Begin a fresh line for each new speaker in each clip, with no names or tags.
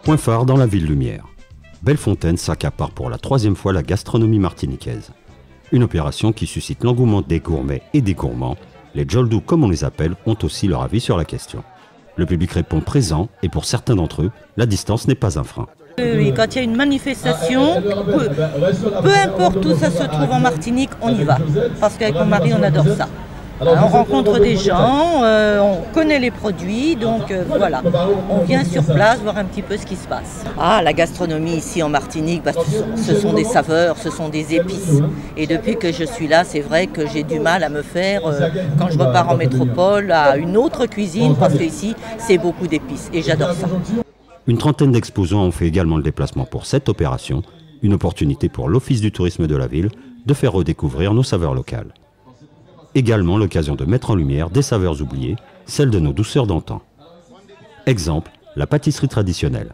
Point phare dans la ville lumière. Bellefontaine s'accapare pour la 3e fois la gastronomie martiniquaise. Une opération qui suscite l'engouement des gourmets et des gourmands. Les Joldous, comme on les appelle, ont aussi leur avis sur la question. Le public répond présent et pour certains d'entre eux, la distance n'est pas un frein.
Oui, quand il y a une manifestation, peu importe où ça se trouve en Martinique, on y va. Parce qu'avec mon mari, on adore ça. On rencontre des gens, on connaît les produits, donc voilà. On vient sur place voir un petit peu ce qui se passe. Ah, la gastronomie ici en Martinique, ce sont des saveurs, ce sont des épices. Et depuis que je suis là, c'est vrai que j'ai du mal à me faire, quand je repars en métropole, à une autre cuisine, parce qu'ici, c'est beaucoup d'épices. Et j'adore ça.
Une trentaine d'exposants ont fait également le déplacement pour cette opération, une opportunité pour l'Office du tourisme de la ville de faire redécouvrir nos saveurs locales. Également l'occasion de mettre en lumière des saveurs oubliées, celles de nos douceurs d'antan. Exemple, la pâtisserie traditionnelle,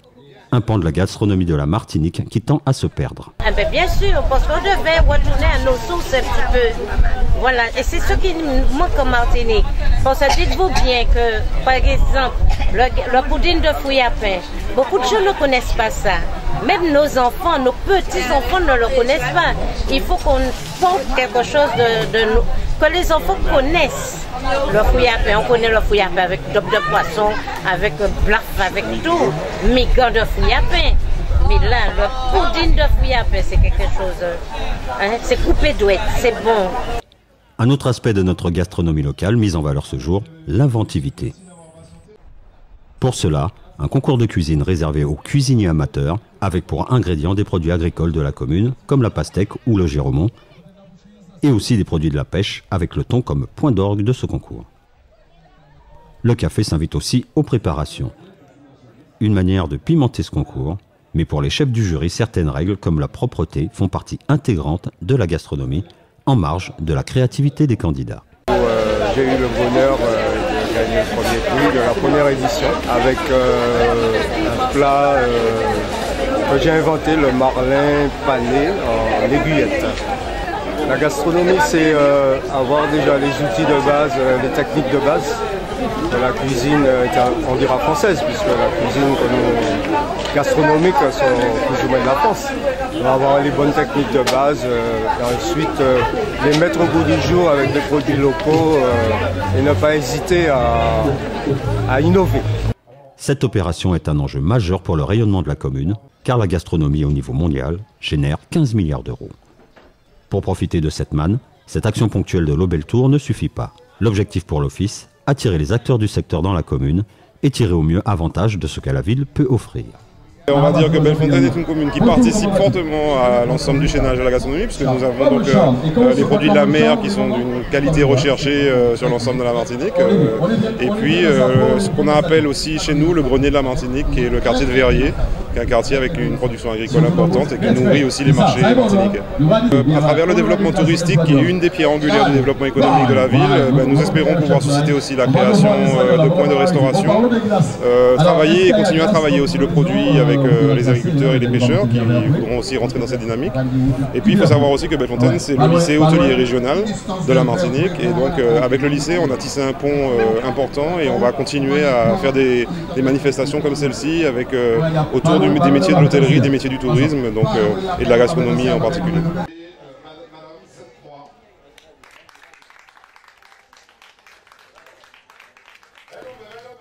un pan de la gastronomie de la Martinique qui tend à se perdre.
Ah ben bien sûr, parce qu'on devait retourner à nos sources un petit peu. Voilà, et c'est ce qui nous manque en Martinique. Parce que dites-vous bien que, par exemple, le pudding de fruits à pain, beaucoup de gens ne connaissent pas ça. Même nos enfants, nos petits-enfants ne le connaissent pas. Il faut qu'on porte quelque chose de nous, que les enfants connaissent. Le fruit à pain, on connaît le fruit à pain avec top de poisson, avec blaf, avec tout, migan de fruits à pain. Mais là, le pudding de fruits à pain, c'est quelque chose, c'est coupé douette, c'est bon.
Un autre aspect de notre gastronomie locale mis en valeur ce jour, l'inventivité. Pour cela, un concours de cuisine réservé aux cuisiniers amateurs, avec pour ingrédients des produits agricoles de la commune, comme la pastèque ou le giromont, et aussi des produits de la pêche, avec le thon comme point d'orgue de ce concours. Le café s'invite aussi aux préparations. Une manière de pimenter ce concours, mais pour les chefs du jury, certaines règles comme la propreté font partie intégrante de la gastronomie, en marge de la créativité des candidats.
J'ai eu le bonheur de gagner le premier prix de la première édition avec un plat que j'ai inventé, le marlin pané en aiguillette. La gastronomie, c'est avoir déjà les outils de base, les techniques de base de la cuisine, on dira française, puisque la cuisine gastronomique sont plus ou moins de la France. On va avoir les bonnes techniques de base et ensuite les mettre au goût du jour avec des produits locaux et ne pas hésiter à innover.
Cette opération est un enjeu majeur pour le rayonnement de la commune, car la gastronomie au niveau mondial génère 15 milliards d'euros. Pour profiter de cette manne, cette action ponctuelle de l'Obel Tour ne suffit pas. L'objectif pour l'Office, attirer les acteurs du secteur dans la commune et tirer au mieux avantage de ce que la ville peut offrir.
On va dire que Bellefontaine est une commune qui participe fortement à l'ensemble du chaînage de la gastronomie, puisque nous avons donc des produits de la mer qui sont d'une qualité recherchée sur l'ensemble de la Martinique. Et puis ce qu'on appelle aussi chez nous le grenier de la Martinique, qui est le quartier de Verrier, qui est un quartier avec une production agricole importante et qui nourrit aussi les marchés martiniquais. À travers le développement touristique, qui est une des pierres angulaires du développement économique de la ville, nous espérons pouvoir susciter aussi la création de points de restauration, travailler et continuer à travailler aussi le produit avec les agriculteurs et les pêcheurs qui voudront aussi rentrer dans cette dynamique. Et puis il faut savoir aussi que Bellefontaine, c'est le lycée hôtelier régional de la Martinique. Et donc avec le lycée, on a tissé un pont important et on va continuer à faire des manifestations comme celle-ci avec autour des métiers de l'hôtellerie, des métiers du tourisme donc, et de la gastronomie en particulier.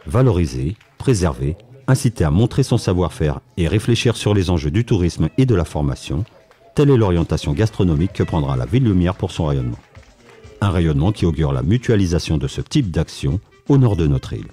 Valoriser, préserver, inciter à montrer son savoir-faire et réfléchir sur les enjeux du tourisme et de la formation, telle est l'orientation gastronomique que prendra la Ville Lumière pour son rayonnement. Un rayonnement qui augure la mutualisation de ce type d'action au nord de notre île.